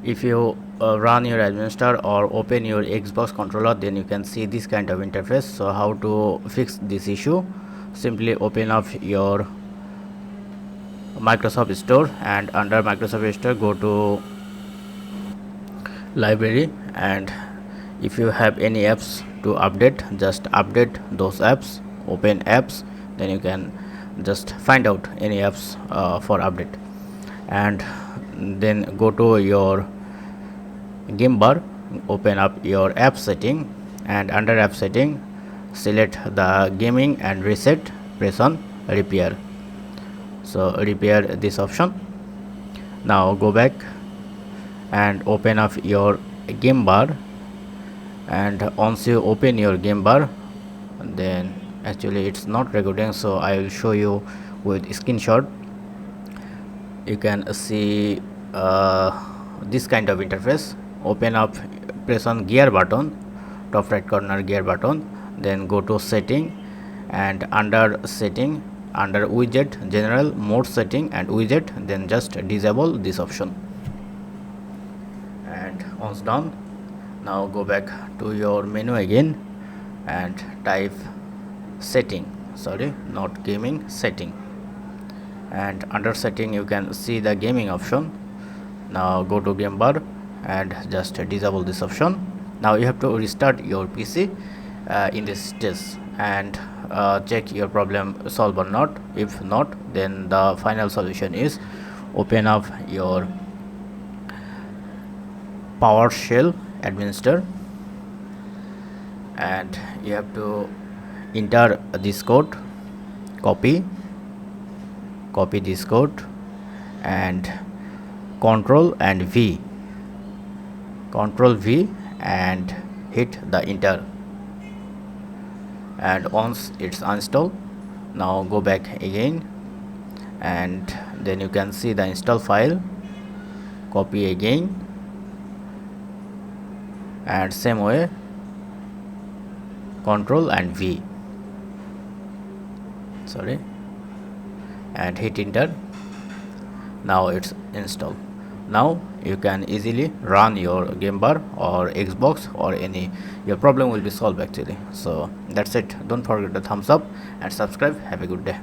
If you run your administrator or open your Xbox controller, then you can see this kind of interface. So how to fix this issue? Simply open up your Microsoft Store, and under Microsoft Store go to library, and if you have any apps to update, just update those apps. Open apps, then you can just find out any apps for update, and then go to your game bar, open up your app setting, and under app setting select the gaming and reset, press on repair. So repair this option. Now go back and open up your game bar, and once you open your game bar, then actually it's not recording, so I will show you with screenshot. You can see this kind of interface. Open up, press on gear button, top right corner gear button, then go to setting, and under setting, under widget, general, mode setting and widget, then just disable this option. And once done, now go back to your menu again and type setting, sorry, not gaming, setting, and under setting you can see the gaming option. Now go to game bar and just disable this option. Now you have to restart your PC in this test, and check your problem solved or not. If not, then the final solution is open up your PowerShell administrator, and you have to enter this code, copy this code, and Control V, and hit the enter. And once it's installed, now go back again, and then you can see the install file, copy again, and same way Control and V, sorry, and hit enter. Now it's installed. Now you can easily run your game bar or Xbox or any, your problem will be solved actually. So that's it. Don't forget to thumbs up and subscribe. Have a good day.